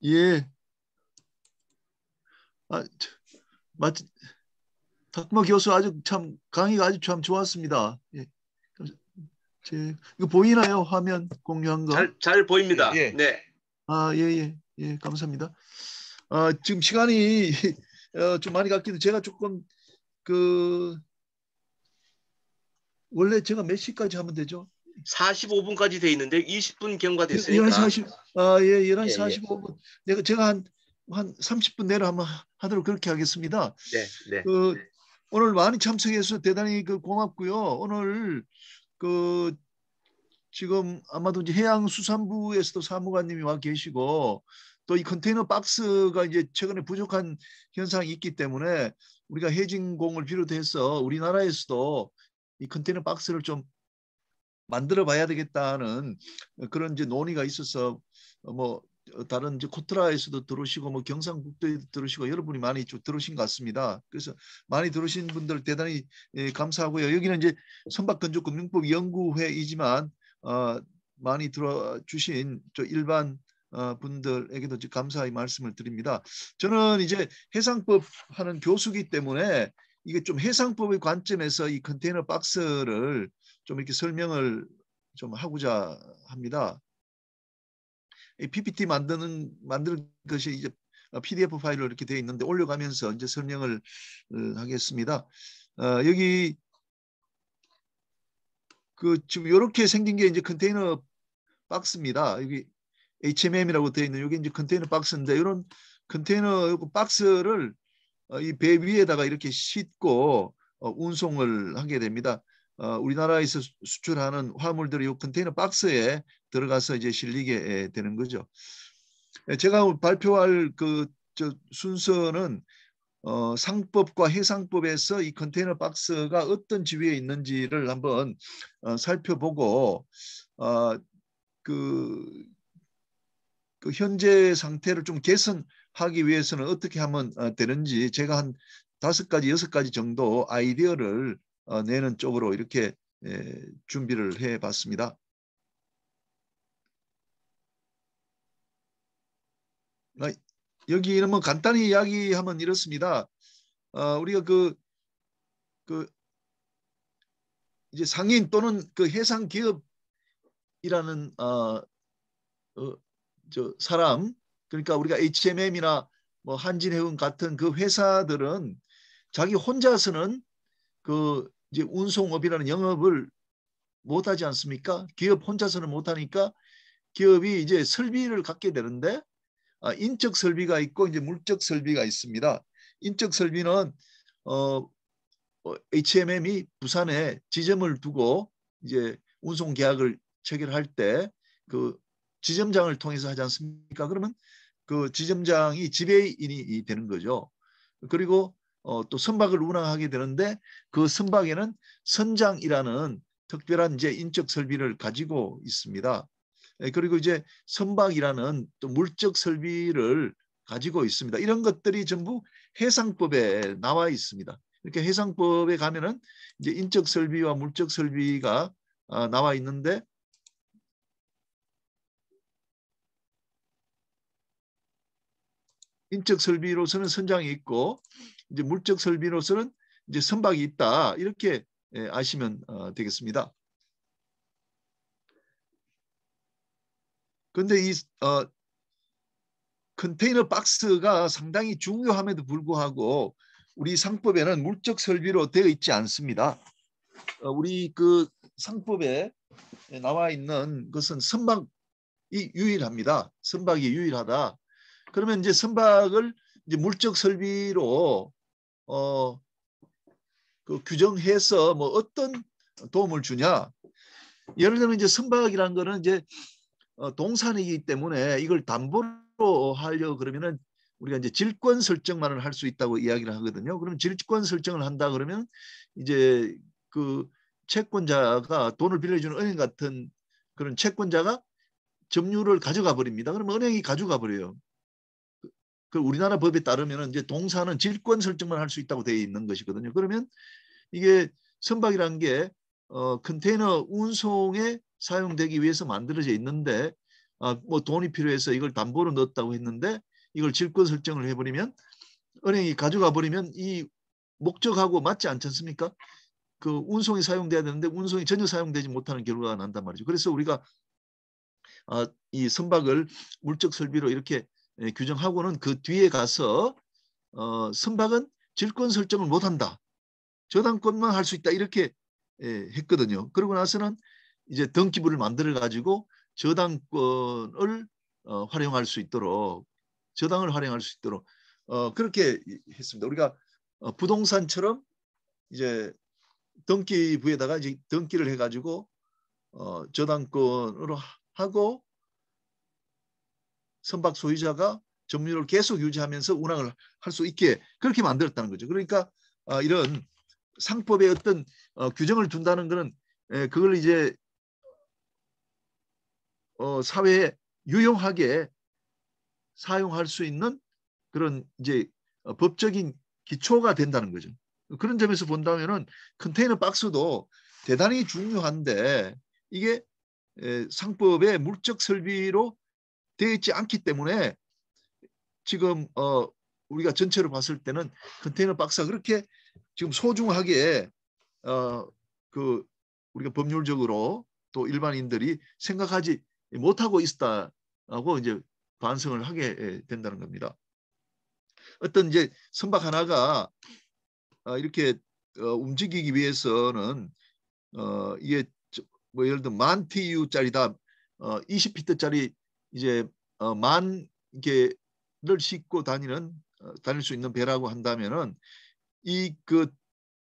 예. 맞, 탁마 교수 아주 참 강의가 아주 참 좋았습니다. 예. 이거 보이나요? 화면 공유한 거? 잘 보입니다. 예. 네. 예, 예, 예, 감사합니다. 지금 시간이 좀 많이 갔기도 제가 조금 원래 제가 몇 시까지 하면 되죠? 45분까지 돼 있는데 20분 경과됐으니까. 11시 40, 예, 11시 예, 예. 45분. 제가 한 30분 내로 한번 하도록 그렇게 하겠습니다. 네, 네. 오늘 많이 참석해서 대단히 고맙고요. 오늘 지금 아마도 이제 해양수산부에서도 사무관님이 와 계시고 또 이 컨테이너 박스가 이제 최근에 부족한 현상이 있기 때문에 우리가 해진공을 비롯해서 우리나라에서도 이 컨테이너 박스를 좀 만들어 봐야 되겠다는 그런 이제 논의가 있어서 뭐 다른 이제 코트라에서도 들어오시고 뭐 경상북도에도 들어오시고 여러분이 많이 좀 들어오신 것 같습니다. 그래서 많이 들어오신 분들 대단히 감사하고요. 여기는 이제 선박건조금융법 연구회이지만 많이 들어주신 저 일반 분들에게도 감사의 말씀을 드립니다. 저는 이제 해상법 하는 교수기 때문에 이게 좀 해상법의 관점에서 이 컨테이너 박스를 좀 이렇게 설명을 좀 하고자 합니다. 이 PPT 만드는 것이 이제 PDF 파일로 이렇게 되어 있는데 올려가면서 이제 설명을 하겠습니다. 여기 지금 이렇게 생긴 게 이제 컨테이너 박스입니다. 여기 HMM이라고 되어 있는 여기 이제 컨테이너 박스인데 이런 컨테이너 박스를 이 배 위에다가 이렇게 싣고 운송을 하게 됩니다. 우리나라에서 수출하는 화물들이 이 컨테이너 박스에 들어가서 이제 실리게 되는 거죠. 제가 발표할 순서는 상법과 해상법에서 이 컨테이너 박스가 어떤 지위에 있는지를 한번 살펴보고 그 현재 상태를 좀 개선하기 위해서는 어떻게 하면 되는지 제가 한 5가지, 6가지 정도 아이디어를 내는 쪽으로 이렇게 준비를 해봤습니다. 여기는 뭐 간단히 이야기하면 이렇습니다. 우리가 이제 상인 또는 해상 기업이라는 사람, 그러니까 우리가 HMM이나 뭐 한진해운 같은 그 회사들은 자기 혼자서는 이제 운송업이라는 영업을 못하지 않습니까? 기업 혼자서는 못하니까 기업이 이제 설비를 갖게 되는데 인적 설비가 있고 이제 물적 설비가 있습니다. 인적 설비는 HMM이 부산에 지점을 두고 이제 운송 계약을 체결할 때 지점장을 통해서 하지 않습니까? 그러면 그 지점장이 지배인이 되는 거죠. 그리고 또 선박을 운항하게 되는데 그 선박에는 선장이라는 특별한 이제 인적 설비를 가지고 있습니다. 그리고 이제 선박이라는 또 물적 설비를 가지고 있습니다. 이런 것들이 전부 해상법에 나와 있습니다. 이렇게 해상법에 가면은 이제 인적 설비와 물적 설비가 나와 있는데 인적 설비로서는 선장이 있고 이제 물적 설비로서는 이제 선박이 있다. 이렇게 아시면 되겠습니다. 그런데 이 컨테이너 박스가 상당히 중요함에도 불구하고 우리 상법에는 물적 설비로 되어 있지 않습니다. 우리 상법에 나와 있는 것은 선박이 유일합니다. 선박이 유일하다. 그러면 이제 선박을 이제 물적 설비로 규정해서 뭐 어떤 도움을 주냐? 예를 들면 이제 선박이라는 거는 이제 동산이기 때문에 이걸 담보로 하려 그러면은 우리가 이제 질권 설정만을 할 수 있다고 이야기를 하거든요. 그러면 질권 설정을 한다 그러면 이제 채권자가 돈을 빌려주는 은행 같은 그런 채권자가 점유를 가져가 버립니다. 그러면 은행이 가져가 버려요. 우리나라 법에 따르면 이제 동사는 질권 설정만 할 수 있다고 되어 있는 것이거든요. 그러면 이게 선박이라는 게 컨테이너 운송에 사용되기 위해서 만들어져 있는데 뭐 돈이 필요해서 이걸 담보로 넣었다고 했는데 이걸 질권 설정을 해버리면 은행이 가져가 버리면 이 목적하고 맞지 않지 않습니까? 그 운송이 사용돼야 되는데 운송이 전혀 사용되지 못하는 결과가 난단 말이죠. 그래서 우리가 이 선박을 물적 설비로 이렇게 규정하고는 그 뒤에 가서 선박은 질권 설정을 못한다. 저당권만 할 수 있다. 이렇게 했거든요. 그러고 나서는 이제 등기부를 만들어 가지고 저당권을 활용할 수 있도록 저당을 활용할 수 있도록 그렇게 했습니다. 우리가 부동산처럼 이제 등기부에다가 이제 등기를 해가지고 저당권으로 하고 선박 소유자가 점유율을 계속 유지하면서 운항을 할 수 있게 그렇게 만들었다는 거죠. 그러니까 이런 상법에 어떤 규정을 둔다는 것은 그걸 이제 사회에 유용하게 사용할 수 있는 그런 이제 법적인 기초가 된다는 거죠. 그런 점에서 본다면은 컨테이너 박스도 대단히 중요한데 이게 상법의 물적 설비로 되어 있지 않기 때문에 지금 우리가 전체로 봤을 때는 컨테이너 박스가 그렇게 지금 소중하게 그 우리가 법률적으로 또 일반인들이 생각하지 못하고 있다고 이제 반성을 하게 된다는 겁니다. 어떤 이제 선박 하나가 이렇게 움직이기 위해서는 이게 뭐 예를 들어 1000TU짜리다 20피트짜리 이제 10,000개를 싣고 다닐 수 있는 배라고 한다면은 이 그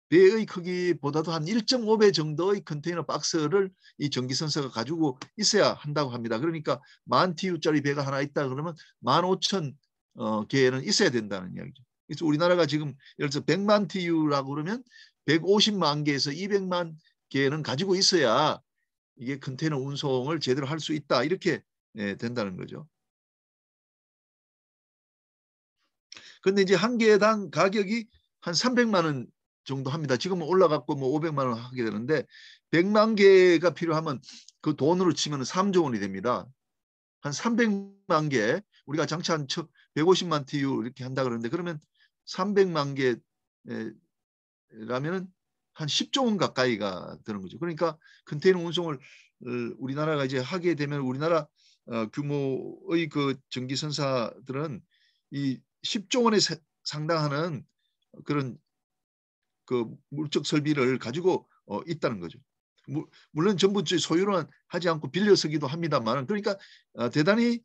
배의 크기보다도 한 1.5배 정도의 컨테이너 박스를 이 전기선사가 가지고 있어야 한다고 합니다. 그러니까 10,000TU짜리 배가 하나 있다 그러면 15,000개는 있어야 된다는 이야기죠. 그래서 우리나라가 지금 예를 들어서 100만 TU라고 그러면 150만 개에서 200만 개는 가지고 있어야 이게 컨테이너 운송을 제대로 할 수 있다. 이렇게 된다는 거죠. 그런데 이제 한 개당 가격이 한 300만 원 정도 합니다. 지금은 올라갔고 뭐 500만 원 하게 되는데 100만 개가 필요하면 그 돈으로 치면 3조 원이 됩니다. 한 300만 개 우리가 장차 한 150만 TU 이렇게 한다 그러는데 그러면 300만 개라면은 한 10조 원 가까이가 되는 거죠. 그러니까 컨테이너 운송을 우리나라가 이제 하게 되면 우리나라 규모의 그 전기선사들은 이 10조 원에 상당하는 그런 그 물적 설비를 가지고 있다는 거죠. 물론 전부 소유는 하지 않고 빌려 쓰기도 합니다만 그러니까 대단히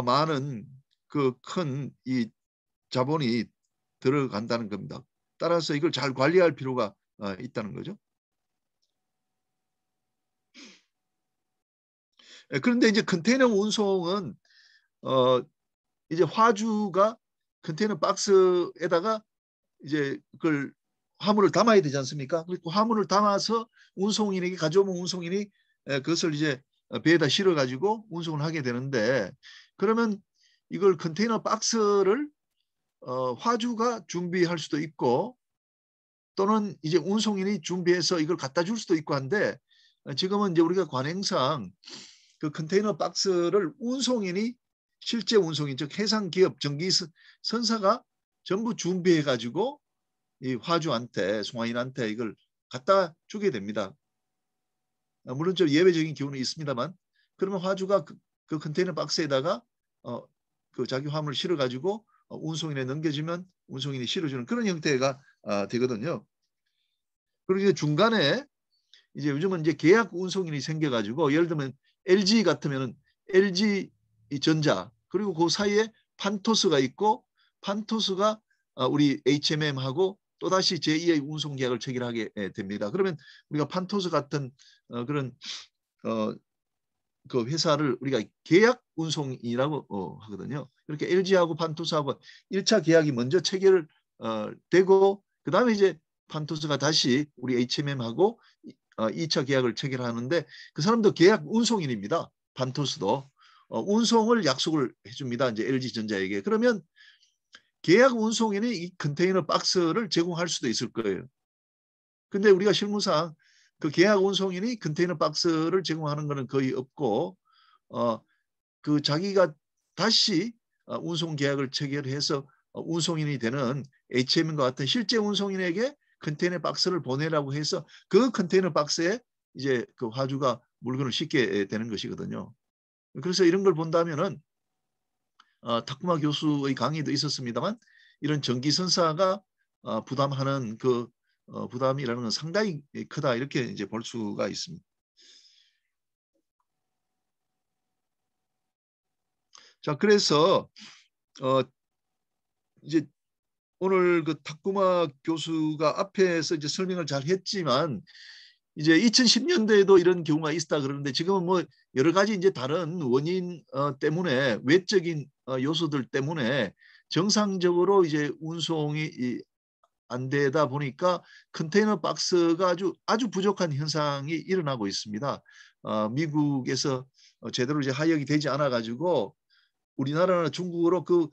많은 그 큰 이 자본이 들어간다는 겁니다. 따라서 이걸 잘 관리할 필요가 있다는 거죠. 그런데 이제 컨테이너 운송은 이제 화주가 컨테이너 박스에다가 이제 그걸 화물을 담아야 되지 않습니까? 그리고 화물을 담아서 운송인에게 가져오면 운송인이 그것을 이제 배에다 실어 가지고 운송을 하게 되는데 그러면 이걸 컨테이너 박스를 화주가 준비할 수도 있고 또는 이제 운송인이 준비해서 이걸 갖다 줄 수도 있고 한데 지금은 이제 우리가 관행상 그 컨테이너 박스를 운송인이 실제 운송인 즉 해상기업 전기선사가 전부 준비해 가지고 이 화주한테 송화인한테 이걸 갖다 주게 됩니다. 물론 좀 예외적인 경우는 있습니다만 그러면 화주가 그 컨테이너 박스에다가 그 자기 화물을 실어 가지고 운송인에 넘겨주면 운송인이 실어주는 그런 형태가 되거든요. 그리고 이제 중간에 이제 요즘은 이제 계약 운송인이 생겨가지고 예를 들면 LG 같으면은 LG 전자 그리고 그 사이에 판토스가 있고 판토스가 우리 HMM하고 또다시 제2의 운송 계약을 체결하게 됩니다. 그러면 우리가 판토스 같은 그런 그 회사를 우리가 계약 운송이라고 하거든요. 이렇게 LG하고 판토스하고 1차 계약이 먼저 체결 되고 그다음에 이제 판토스가 다시 우리 HMM하고 2차 계약을 체결하는데 그 사람도 계약 운송인입니다. 판토스도 운송을 약속을 해줍니다. 이제 LG전자에게. 그러면 계약 운송인이 이 컨테이너 박스를 제공할 수도 있을 거예요. 근데 우리가 실무상 그 계약 운송인이 컨테이너 박스를 제공하는 것은 거의 없고 그 자기가 다시 운송 계약을 체결해서 운송인이 되는 HM과 같은 실제 운송인에게 컨테이너 박스를 보내라고 해서 그 컨테이너 박스에 이제 그 화주가 물건을 싣게 되는 것이거든요. 그래서 이런 걸 본다면은 타쿠마 교수의 강의도 있었습니다만 이런 전기선사가 부담하는 그 부담이라는 건 상당히 크다 이렇게 이제 볼 수가 있습니다. 자, 그래서 이제 오늘 그 타쿠마 교수가 앞에서 이제 설명을 잘 했지만 이제 2010년대에도 이런 경우가 있다 그러는데 지금은 뭐 여러 가지 이제 다른 원인 때문에 외적인 요소들 때문에 정상적으로 이제 운송이 안 되다 보니까 컨테이너 박스가 아주 부족한 현상이 일어나고 있습니다. 미국에서 제대로 이제 하역이 되지 않아 가지고 우리나라나 중국으로 그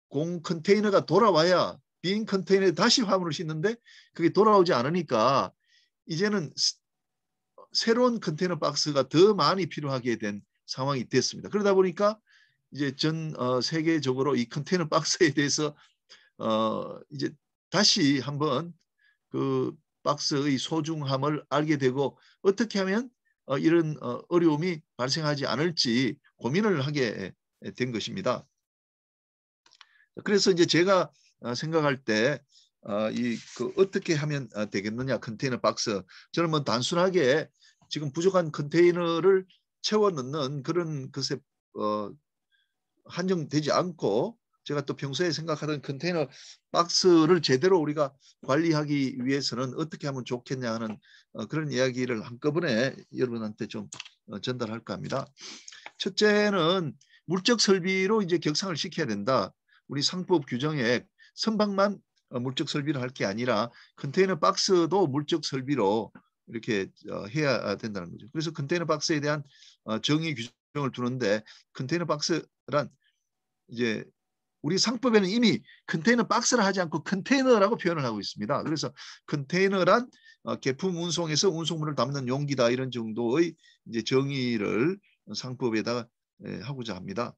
공 컨테이너가 돌아와야 빈 컨테이너에 다시 화물을 싣는데 그게 돌아오지 않으니까 이제는 새로운 컨테이너 박스가 더 많이 필요하게 된 상황이 됐습니다. 그러다 보니까 이제 전 세계적으로 이 컨테이너 박스에 대해서 이제 다시 한번 그 박스의 소중함을 알게 되고 어떻게 하면 이런 어려움이 발생하지 않을지 고민을 하게 된 것입니다. 그래서 이제 제가 생각할 때 어떻게 하면 되겠느냐 컨테이너 박스 저는 뭐 단순하게 지금 부족한 컨테이너를 채워 넣는 그런 것에 한정되지 않고 제가 또 평소에 생각하던 컨테이너 박스를 제대로 우리가 관리하기 위해서는 어떻게 하면 좋겠냐 하는 그런 이야기를 한꺼번에 여러분한테 좀 전달할까 합니다. 첫째는 물적 설비로 이제 격상을 시켜야 된다. 우리 상법 규정에 선박만 물적 설비를 할 게 아니라 컨테이너 박스도 물적 설비로 이렇게 해야 된다는 거죠. 그래서 컨테이너 박스에 대한 정의 규정을 두는데 컨테이너 박스란 이제 우리 상법에는 이미 컨테이너 박스를 하지 않고 컨테이너라고 표현을 하고 있습니다. 그래서 컨테이너란 계품 운송에서 운송물을 담는 용기다 이런 정도의 이제 정의를 상법에다가 하고자 합니다.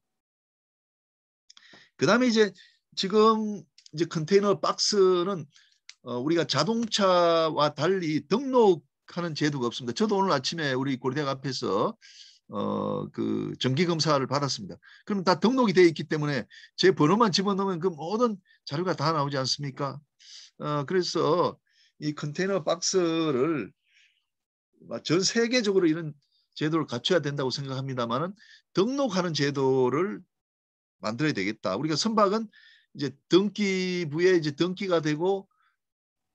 그다음에 이제 지금 이제 컨테이너 박스는 우리가 자동차와 달리 등록하는 제도가 없습니다. 저도 오늘 아침에 우리 고려대학 앞에서 그 정기 검사를 받았습니다. 그럼 다 등록이 되어 있기 때문에 제 번호만 집어넣으면 그 모든 자료가 다 나오지 않습니까? 그래서 이 컨테이너 박스를 전 세계적으로 이런 제도를 갖춰야 된다고 생각합니다만은 등록하는 제도를 만들어야 되겠다. 우리가 선박은 이제 등기부에 이제 등기가 되고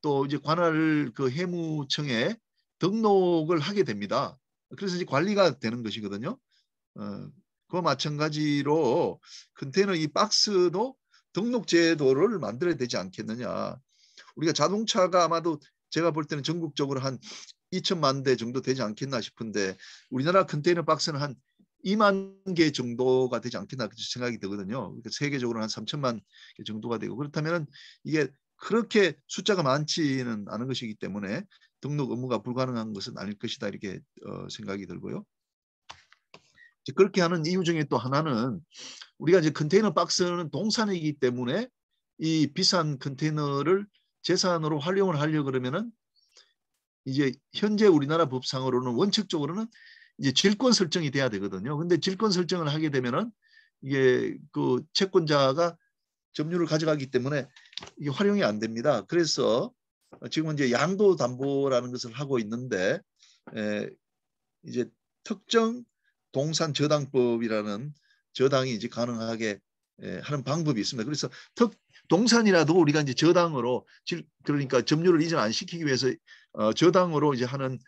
또 이제 관할 그 해무청에 등록을 하게 됩니다. 그래서 이제 관리가 되는 것이거든요. 그와 마찬가지로 컨테이너 이 박스도 등록 제도를 만들어야 되지 않겠느냐. 우리가 자동차가 아마도 제가 볼 때는 전국적으로 한 2천만 대 정도 되지 않겠나 싶은데 우리나라 컨테이너 박스는 한 2만 개 정도가 되지 않겠나 생각이 들거든요. 그러니까 세계적으로 한 3천만 개 정도가 되고 그렇다면 이게 그렇게 숫자가 많지는 않은 것이기 때문에 등록 의무가 불가능한 것은 아닐 것이다 이렇게 생각이 들고요. 그렇게 하는 이유 중에 또 하나는 우리가 이제 컨테이너 박스는 동산이기 때문에 이 비싼 컨테이너를 재산으로 활용을 하려고 그러면은 이제 현재 우리나라 법상으로는 원칙적으로는 이제 질권 설정이 돼야 되거든요. 근데 질권 설정을 하게 되면은 이게 그 채권자가 점유를 가져가기 때문에 이게 활용이 안 됩니다. 그래서 지금은 이제 양도 담보라는 것을 하고 있는데 이제 특정 동산 저당법이라는 저당이 이제 가능하게 하는 방법이 있습니다. 그래서 동산이라도 우리가 이제 저당으로 그러니까 점유를 이전 안 시키기 위해서 저당으로 이제 하는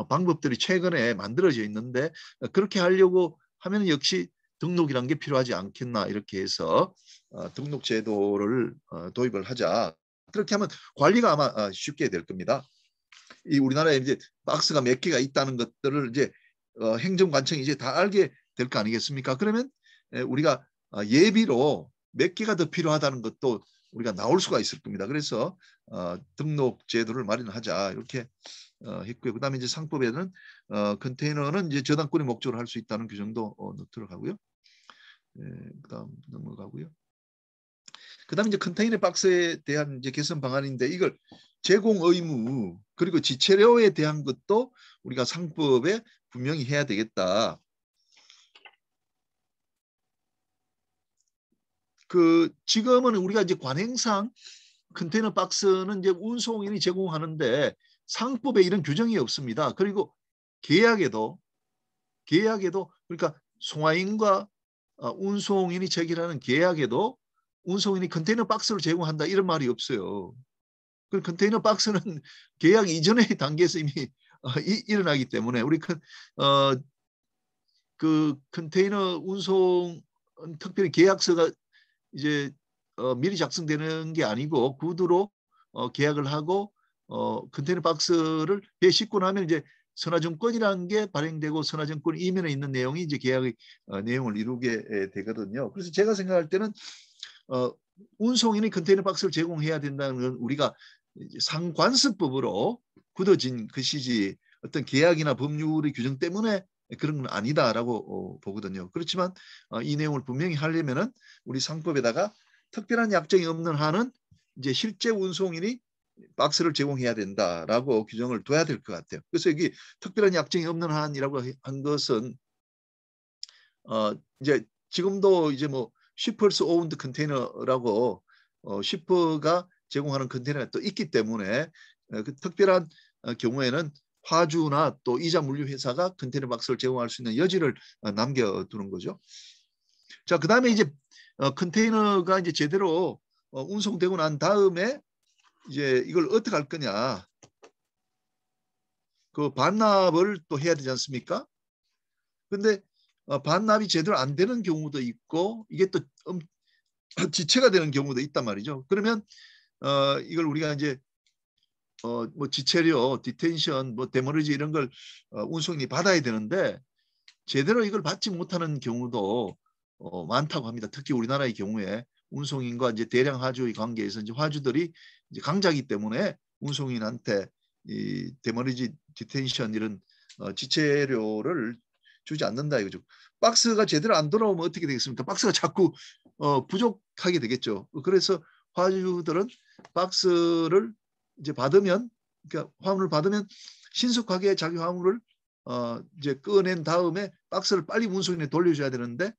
방법들이 최근에 만들어져 있는데 그렇게 하려고 하면 역시 등록이란 게 필요하지 않겠나 이렇게 해서 등록 제도를 도입을 하자. 그렇게 하면 관리가 아마 쉽게 될 겁니다. 이 우리나라에 이제 박스가 몇 개가 있다는 것들을 이제 행정관청이 이제 다 알게 될 거 아니겠습니까? 그러면 우리가 예비로 몇 개가 더 필요하다는 것도 우리가 나올 수가 있을 겁니다. 그래서 등록 제도를 마련하자 이렇게 했고요. 그다음에 이제 상법에는 컨테이너는 이제 저당권의 목적으로 할 수 있다는 규정도 들어가고요. 그다음 넘어가고요. 그다음에 이제 컨테이너 박스에 대한 이제 개선 방안인데 이걸 제공 의무 그리고 지체료에 대한 것도 우리가 상법에 분명히 해야 되겠다. 지금은 우리가 이제 관행상 컨테이너 박스는 이제 운송인이 제공하는데 상법에 이런 규정이 없습니다. 그리고 계약에도 그러니까 송화인과 운송인이 체결하는 계약에도 운송인이 컨테이너 박스를 제공한다 이런 말이 없어요. 그 컨테이너 박스는 계약 이전의 단계에서 이미 일어나기 때문에 우리 그 컨테이너 운송 특별히 계약서가 이제 미리 작성되는 게 아니고 구두로 계약을 하고 컨테이너 박스를 배 싣고 나면 이제 선화증권이라는 게 발행되고 선화증권 이면에 있는 내용이 이제 계약의 내용을 이루게 되거든요. 그래서 제가 생각할 때는 운송인이 컨테이너 박스를 제공해야 된다는 건 우리가 상관습법으로 굳어진 것이지 어떤 계약이나 법률의 규정 때문에 그런 건 아니다라고 보거든요. 그렇지만 이 내용을 분명히 하려면은 우리 상법에다가 특별한 약정이 없는 한은 이제 실제 운송인이 박스를 제공해야 된다라고 규정을 둬야 될 것 같아요. 그래서 여기 특별한 약정이 없는 한이라고 한 것은 이제 지금도 이제 뭐 shippers owned 컨테이너라고 shipp가 제공하는 컨테이너가 또 있기 때문에 그 특별한 경우에는 화주나 또 이자 물류 회사가 컨테이너 박스를 제공할 수 있는 여지를 남겨두는 거죠. 자, 그다음에 이제 컨테이너가 이제 제대로 운송되고 난 다음에 이제 이걸 어떻게 할 거냐? 그 반납을 또 해야 되지 않습니까? 근데 반납이 제대로 안 되는 경우도 있고 이게 또 지체가 되는 경우도 있단 말이죠. 그러면 이걸 우리가 이제 뭐 지체료, 디텐션, 뭐 데모리지 이런 걸 운송인이 받아야 되는데 제대로 이걸 받지 못하는 경우도 많다고 합니다. 특히 우리나라의 경우에 운송인과 이제 대량 화주의 관계에서 이제 화주들이 이제 강자이기 때문에 운송인한테 이 데모리지, 디텐션 이런 지체료를 주지 않는다 이거죠. 박스가 제대로 안 돌아오면 어떻게 되겠습니까? 박스가 자꾸 부족하게 되겠죠. 그래서 화주들은 박스를 이제 받으면, 그러니까 화물을 받으면 신속하게 자기 화물을 이제 꺼낸 다음에 박스를 빨리 운송인에 돌려줘야 되는데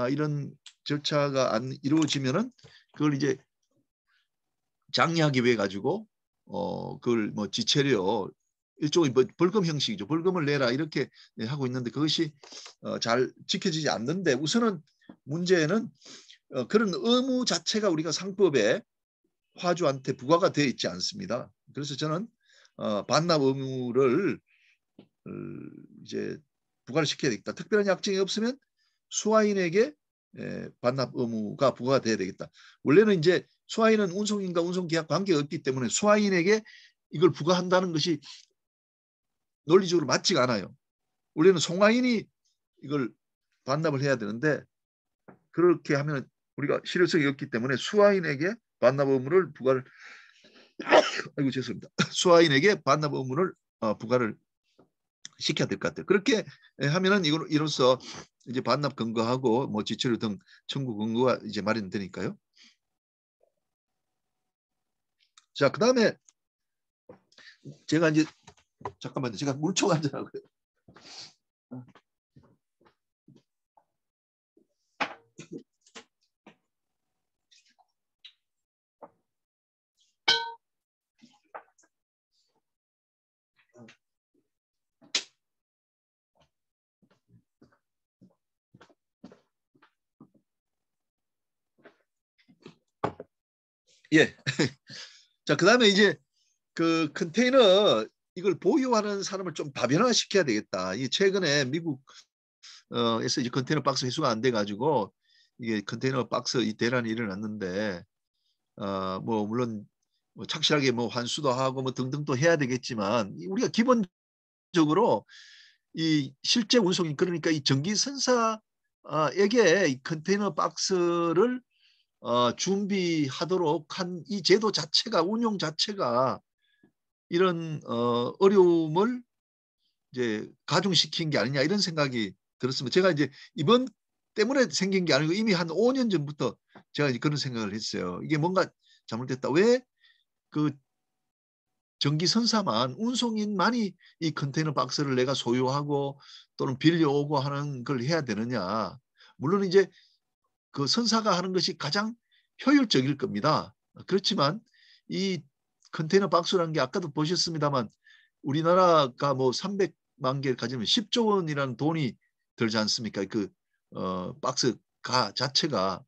이런 절차가 안 이루어지면은 그걸 이제 장려하기 위해 가지고 그걸 뭐 지체료 일종의 벌금 형식이죠. 벌금을 내라 이렇게 하고 있는데 그것이 잘 지켜지지 않는데 우선은 문제는 그런 의무 자체가 우리가 상법에 화주한테 부과가 되어 있지 않습니다. 그래서 저는 반납 의무를 이제 부과를 시켜야 되겠다. 특별한 약정이 없으면 수화인에게 반납 의무가 부과가 돼야 되겠다. 원래는 이제 수화인은 운송인과 운송계약 관계가 없기 때문에 수화인에게 이걸 부과한다는 것이 논리적으로 맞지가 않아요. 원래는 송화인이 이걸 반납을 해야 되는데 그렇게 하면 우리가 실효성이 없기 때문에 수화인에게 반납 의무를 부과를 아이고 죄송합니다. 수화인에게 반납 의무를 부과를 시켜야 될 것 같아요. 그렇게 하면은 이로써 이제 반납 근거하고 뭐 지체료 등 청구 근거가 이제 마련되니까요. 자, 그다음에 제가 이제 잠깐만요. 제가 물총 한잔하고요. 예. 자, 그다음에 이제 그 컨테이너 이걸 보유하는 사람을 좀 다변화시켜야 되겠다. 이 최근에 미국에서 이제 컨테이너 박스 회수가 안 돼 가지고 이게 컨테이너 박스 이 대란이 일어났는데 뭐 물론 뭐 착실하게 뭐 환수도 하고 뭐 등등 또 해야 되겠지만 우리가 기본적으로 이 실제 운송인 그러니까 이 전기선사에게 이 컨테이너 박스를 준비하도록 한 이 제도 자체가 운용 자체가 이런 어려움을 이제 가중시킨 게 아니냐 이런 생각이 들었습니다. 제가 이제 이번 때문에 생긴 게 아니고 이미 한 5년 전부터 제가 그런 생각을 했어요. 이게 뭔가 잘못됐다. 왜 그 전기선사만 운송인만이 이 컨테이너 박스를 내가 소유하고 또는 빌려오고 하는 걸 해야 되느냐. 물론 이제 그 선사가 하는 것이 가장 효율적일 겁니다. 그렇지만 이 컨테이너 박스라는 게 아까도 보셨습니다만 우리나라가 뭐 300만 개를 가지면 10조 원이라는 돈이 들지 않습니까? 그 박스가 자체가.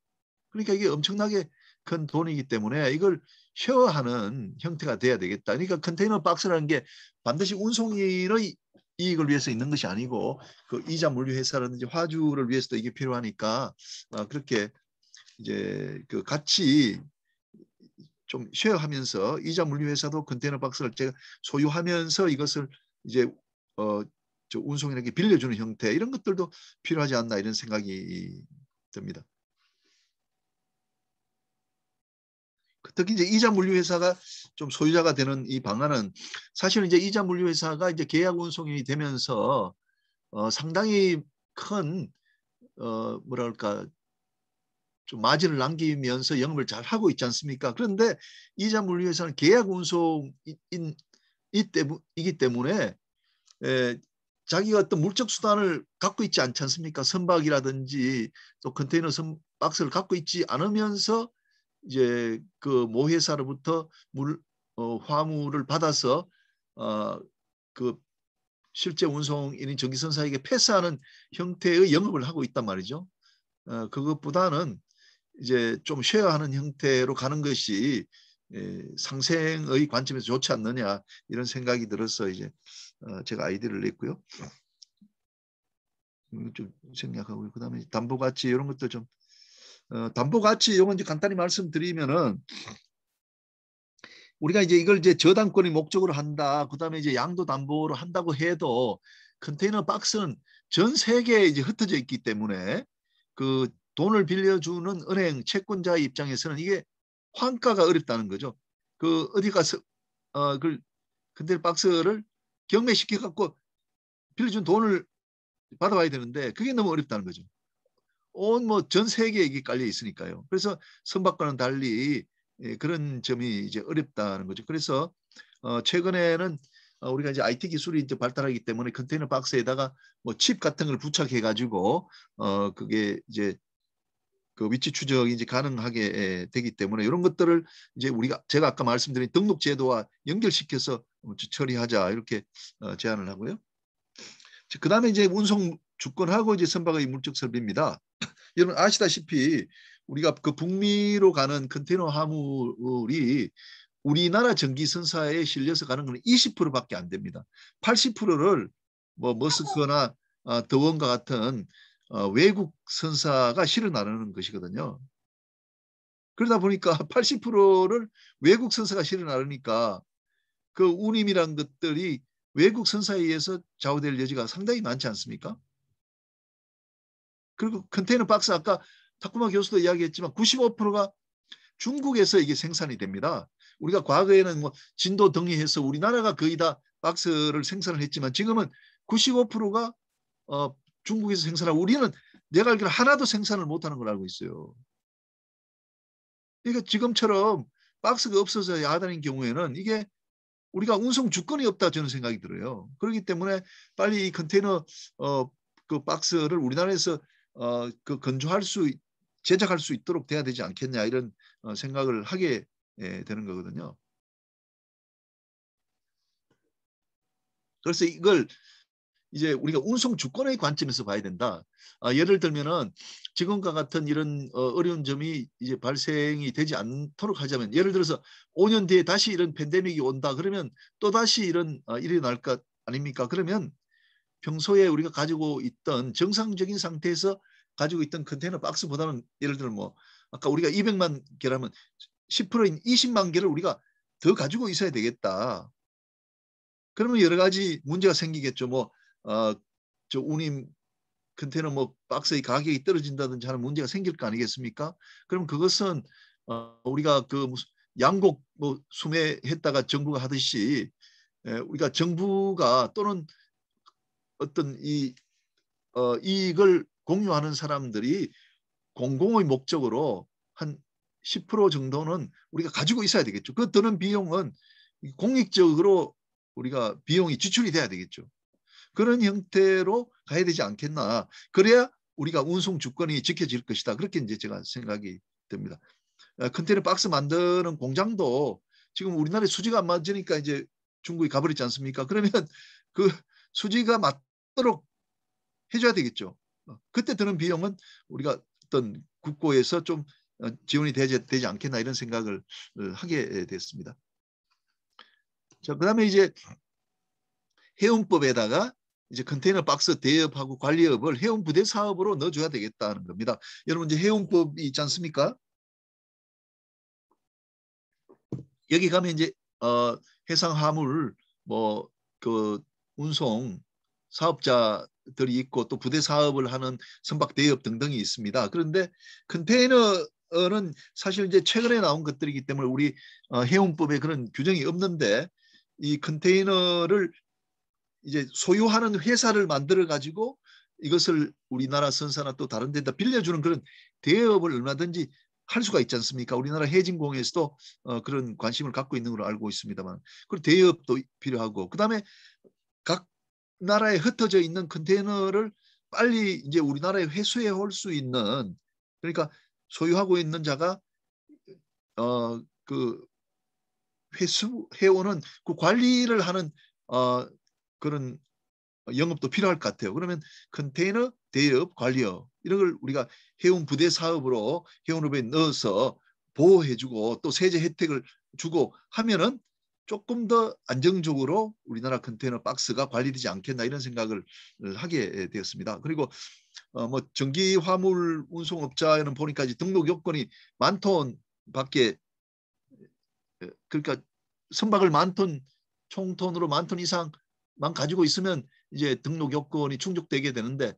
그러니까 이게 엄청나게 큰 돈이기 때문에 이걸 쉐어하는 형태가 돼야 되겠다. 그러니까 컨테이너 박스라는 게 반드시 운송인의 이익을 위해서 있는 것이 아니고 그 이자 물류 회사라든지 화주를 위해서도 이게 필요하니까 그렇게 이제 그 같이 좀 쉐어하면서 이자 물류 회사도 컨테이너 박스를 제가 소유하면서 이것을 이제 저 운송인에게 빌려주는 형태 이런 것들도 필요하지 않나 이런 생각이 듭니다. 특히 이제 이자 물류 회사가 좀 소유자가 되는 이 방안은 사실은 이제 이자 물류 회사가 이제 계약 운송인이 되면서 상당히 큰 뭐랄까 좀 마진을 남기면서 영업을 잘 하고 있지 않습니까? 그런데 이자 물류 회사는 계약 운송이기 때문에 자기가 어떤 물적 수단을 갖고 있지 않지 않습니까? 선박이라든지 또 컨테이너 박스를 갖고 있지 않으면서 이제 그 모회사로부터 화물을 받아서 그 실제 운송인인 전기선사에게 패스하는 형태의 영업을 하고 있단 말이죠. 그것보다는 이제 좀 쉐어하는 형태로 가는 것이 상생의 관점에서 좋지 않느냐 이런 생각이 들어서 이제 제가 아이디어를 냈고요. 좀 생략하고 그다음에 담보가치 이런 것도 좀 담보가치 이건 이제 간단히 말씀드리면은 우리가 이제 이걸 이제 저당권이 목적으로 한다. 그다음에 이제 양도 담보로 한다고 해도 컨테이너 박스는 전 세계에 이제 흩어져 있기 때문에 그 돈을 빌려주는 은행 채권자의 입장에서는 이게 환가가 어렵다는 거죠. 그 어디 가서 그 컨테이너 박스를 경매시켜 갖고 빌려준 돈을 받아와야 되는데 그게 너무 어렵다는 거죠. 온 뭐 전 세계에 이게 깔려 있으니까요. 그래서 선박과는 달리 그런 점이 이제 어렵다는 거죠. 그래서 최근에는 우리가 이제 IT 기술이 이제 발달하기 때문에 컨테이너 박스에다가 뭐 칩 같은 걸 부착해 가지고 그게 이제 그 위치 추적이 이제 가능하게 되기 때문에 이런 것들을 이제 제가 아까 말씀드린 등록 제도와 연결시켜서 처리하자 이렇게 제안을 하고요. 그다음에 이제 운송 주권하고 이제 선박의 물적 설비입니다. 여러분 아시다시피 우리가 그 북미로 가는 컨테이너 화물이 우리나라 전기선사에 실려서 가는 건 20%밖에 안 됩니다. 80%를 뭐 머스크나 더원과 같은 외국 선사가 실어 나르는 것이거든요. 그러다 보니까 80%를 외국 선사가 실어 나르니까 그 운임이란 것들이 외국 선사에 의해서 좌우될 여지가 상당히 많지 않습니까? 그리고 컨테이너 박스 아까 타쿠마 교수도 이야기했지만 95%가 중국에서 이게 생산이 됩니다. 우리가 과거에는 뭐 진도 등이해서 우리나라가 거의 다 박스를 생산을 했지만 지금은 95%가 중국에서 생산하고 우리는 내가 알기로 하나도 생산을 못하는 걸 알고 있어요. 그러니까 지금처럼 박스가 없어서 야단인 경우에는 이게 우리가 운송 주권이 없다 저는 생각이 들어요. 그렇기 때문에 빨리 이 컨테이너 그 박스를 우리나라에서 그 제작할 수 있도록 돼야 되지 않겠냐 이런 생각을 하게 되는 거거든요. 그래서 이걸 이제 우리가 운송 주권의 관점에서 봐야 된다. 예를 들면은 지금과 같은 이런 어려운 점이 이제 발생이 되지 않도록 하자면 예를 들어서 5년 뒤에 다시 이런 팬데믹이 온다 그러면 또 다시 이런 일이 날 것 아닙니까? 그러면 평소에 우리가 가지고 있던 정상적인 상태에서 가지고 있던 컨테이너 박스보다는 예를 들어 뭐 아까 우리가 200만 개라면 10%인 20만 개를 우리가 더 가지고 있어야 되겠다. 그러면 여러 가지 문제가 생기겠죠. 뭐 저 운임 컨테이너 뭐 박스의 가격이 떨어진다든지 하는 문제가 생길 거 아니겠습니까? 그럼 그것은 우리가 그 무슨 양곡 뭐 수매했다가 정부가 하듯이 우리가 정부가 또는 어떤 이익을 공유하는 사람들이 공공의 목적으로 한 10% 정도는 우리가 가지고 있어야 되겠죠. 그 드는 비용은 공익적으로 우리가 비용이 지출이 돼야 되겠죠. 그런 형태로 가야 되지 않겠나. 그래야 우리가 운송 주권이 지켜질 것이다. 그렇게 이제 제가 생각이 듭니다. 컨테이너 박스 만드는 공장도 지금 우리나라에 수지가 안 맞으니까 이제 중국이 가버렸지 않습니까? 그러면 그 수지가 맞도록 해줘야 되겠죠. 그때 드는 비용은 우리가 어떤 국고에서 좀 지원이 되지 않겠나 이런 생각을 하게 됐습니다. 자, 그다음에 이제 해운법에다가 이제 컨테이너 박스 대업하고 관리업을 해운 부대 사업으로 넣어줘야 되겠다는 겁니다. 여러분 이제 해운법이 있지 않습니까? 여기 가면 이제 해상 화물 뭐 그 운송 사업자들이 있고 또 부대 사업을 하는 선박 대업 등등이 있습니다. 그런데 컨테이너는 사실 이제 최근에 나온 것들이기 때문에 우리 해운법에 그런 규정이 없는데 이 컨테이너를 이제 소유하는 회사를 만들어 가지고 이것을 우리나라 선사나 또 다른 데다 빌려주는 그런 대업을 얼마든지 할 수가 있지 않습니까? 우리나라 해진공에서도 그런 관심을 갖고 있는 걸로 알고 있습니다만, 그리고 대업도 필요하고, 그다음에 각 나라에 흩어져 있는 컨테이너를 빨리 이제 우리나라에 회수해 올 수 있는, 그러니까 소유하고 있는 자가 그 회수해 오는 그 관리를 하는 그런 영업도 필요할 것 같아요. 그러면 컨테이너 대업 관리업 이런 걸 우리가 해운 부대 사업으로 해운업에 넣어서 보호해주고 또 세제 혜택을 주고 하면은 조금 더 안정적으로 우리나라 컨테이너 박스가 관리되지 않겠나 이런 생각을 하게 되었습니다. 그리고 뭐 전기 화물 운송업자에는 보니까 이제 등록 요건이 10,000톤밖에, 그러니까 선박을 10,000톤 총톤으로 10,000톤 이상만 가지고 있으면 이제 등록 요건이 충족되게 되는데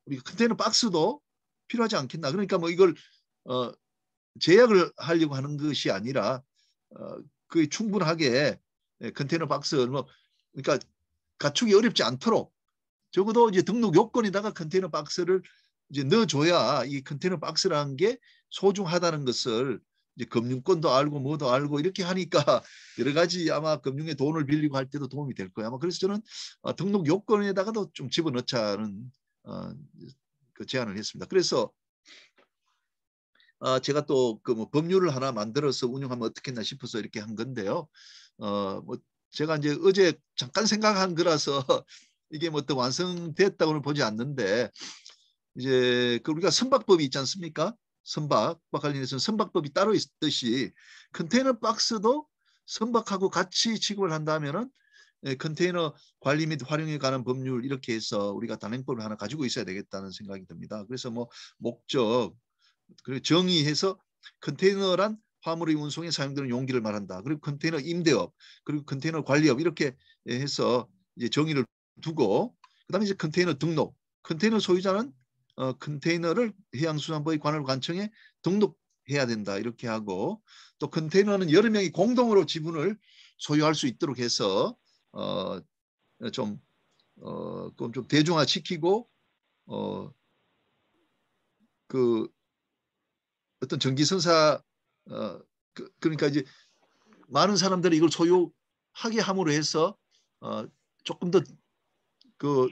우리 컨테이너 박스도 필요하지 않겠나. 그러니까 뭐 이걸 제약을 하려고 하는 것이 아니라 그 충분하게 컨테이너 박스 뭐 그러니까 갖추기 어렵지 않도록 적어도 이제 등록 요건에다가 컨테이너 박스를 이제 넣어줘야 이 컨테이너 박스라는 게 소중하다는 것을 이제 금융권도 알고 뭐도 알고 이렇게 하니까 여러 가지 아마 금융에 돈을 빌리고 할 때도 도움이 될 거예요. 아마 그래서 저는 등록 요건에다가도 좀 집어넣자는 그 제안을 했습니다. 그래서 제가 또 그 뭐 법률을 하나 만들어서 운영하면 어떻겠나 싶어서 이렇게 한 건데요. 뭐 제가 이제 어제 잠깐 생각한 거라서 이게 뭐 또 완성됐다고는 보지 않는데 이제 그 우리가 선박법이 있지 않습니까? 선박과 관련해서 선박법이 따로 있듯이 컨테이너 박스도 선박하고 같이 취급을 한다면은 컨테이너 관리 및 활용에 관한 법률 이렇게 해서 우리가 단행법을 하나 가지고 있어야 되겠다는 생각이 듭니다. 그래서 뭐 목적 그리고 정의해서 컨테이너란 화물의 운송에 사용되는 용기를 말한다. 그리고 컨테이너 임대업, 그리고 컨테이너 관리업 이렇게 해서 이제 정의를 두고 그다음에 이제 컨테이너 등록, 컨테이너 소유자는 컨테이너를 해양수산부의 관할관청에 등록해야 된다 이렇게 하고 또 컨테이너는 여러 명이 공동으로 지분을 소유할 수 있도록 해서 좀 대중화시키고 그 어떤 전기선사 그러니까 이제 많은 사람들이 이걸 소유하게 함으로 해서 조금 더 그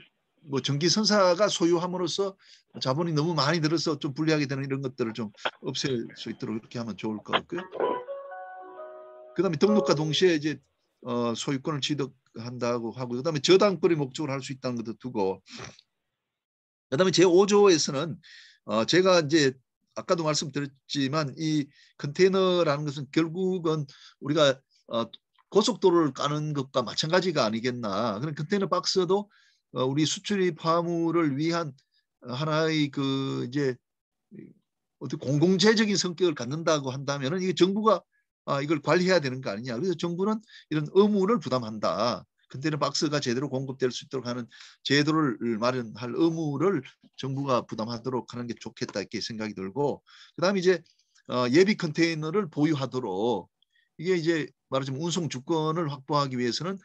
뭐 전기선사가 소유함으로써 자본이 너무 많이 들어서 좀 불리하게 되는 이런 것들을 좀 없앨 수 있도록 이렇게 하면 좋을 것 같고요. 그다음에 등록과 동시에 이제 소유권을 취득한다고 하고 그다음에 저당권의 목적으로 할 수 있다는 것도 두고 그다음에 제5조에서는 제가 이제 아까도 말씀드렸지만 이 컨테이너라는 것은 결국은 우리가 고속도로를 까는 것과 마찬가지가 아니겠나. 그런 컨테이너 박스도 우리 수출입 화물을 위한 하나의 그 이제 어떤 공공재적인 성격을 갖는다고 한다면은 이게 정부가 이걸 관리해야 되는 거 아니냐. 그래서 정부는 이런 의무를 부담한다. 컨테이너 박스가 제대로 공급될 수 있도록 하는 제도를 마련할 의무를 정부가 부담하도록 하는 게 좋겠다 이렇게 생각이 들고 그다음에 이제 예비 컨테이너를 보유하도록 이게 이제 말하자면 운송 주권을 확보하기 위해서는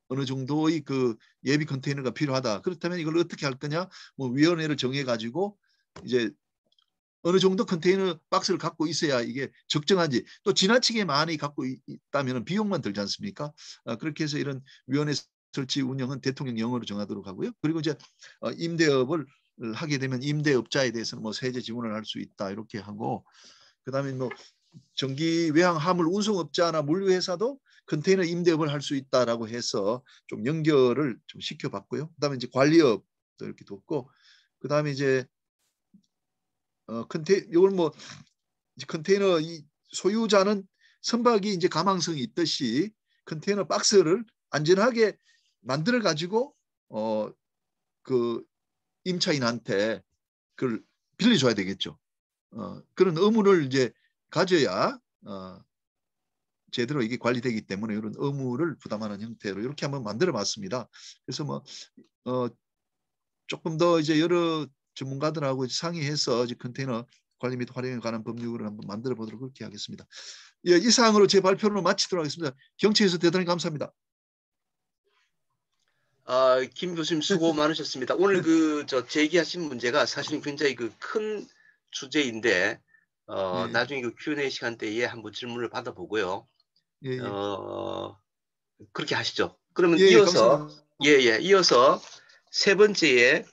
어느 정도의 그 예비 컨테이너가 필요하다. 그렇다면 이걸 어떻게 할 거냐? 뭐 위원회를 정해 가지고 이제 어느 정도 컨테이너 박스를 갖고 있어야 이게 적정한지, 또 지나치게 많이 갖고 있다면 비용만 들지 않습니까? 그렇게 해서 이런 위원회 설치 운영은 대통령 영어로 정하도록 하고요. 그리고 이제 임대업을 하게 되면 임대업자에 대해서는 뭐 세제 지원을 할 수 있다 이렇게 하고, 그다음에 뭐 전기 외항 화물 운송업자나 물류회사도 컨테이너 임대업을 할 수 있다라고 해서 좀 연결을 좀 시켜봤고요. 그다음에 이제 관리업도 이렇게 뒀고, 그다음에 이제 이걸 뭐 컨테이너 이 소유자는 선박이 이제 가망성이 있듯이 컨테이너 박스를 안전하게 만들어 가지고 그 임차인한테 그걸 빌려줘야 되겠죠. 그런 의무를 이제 가져야 제대로 이게 관리되기 때문에 이런 의무를 부담하는 형태로 이렇게 한번 만들어봤습니다. 그래서 뭐 조금 더 이제 여러 전문가들하고 상의해서 이제 컨테이너 관리 및 활용에 관한 법률을 한번 만들어 보도록 그렇게 하겠습니다. 예, 이 사항으로 제 발표를 마치도록 하겠습니다. 경청해서 대단히 감사합니다. 김 교수님 수고 많으셨습니다. 오늘 제기하신 문제가 사실은 굉장히 큰 주제인데 예, 나중에 Q&A 시간 때에 한번 질문을 받아보고요. 예, 예. 그렇게 하시죠. 그러면 예, 감사합니다. 이어서 세 번째에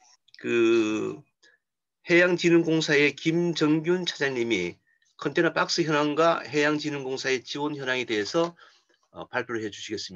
해양진흥공사의 김정균 차장님이 컨테이너 박스 현황과 해양진흥공사의 지원 현황에 대해서 발표를 해주시겠습니다.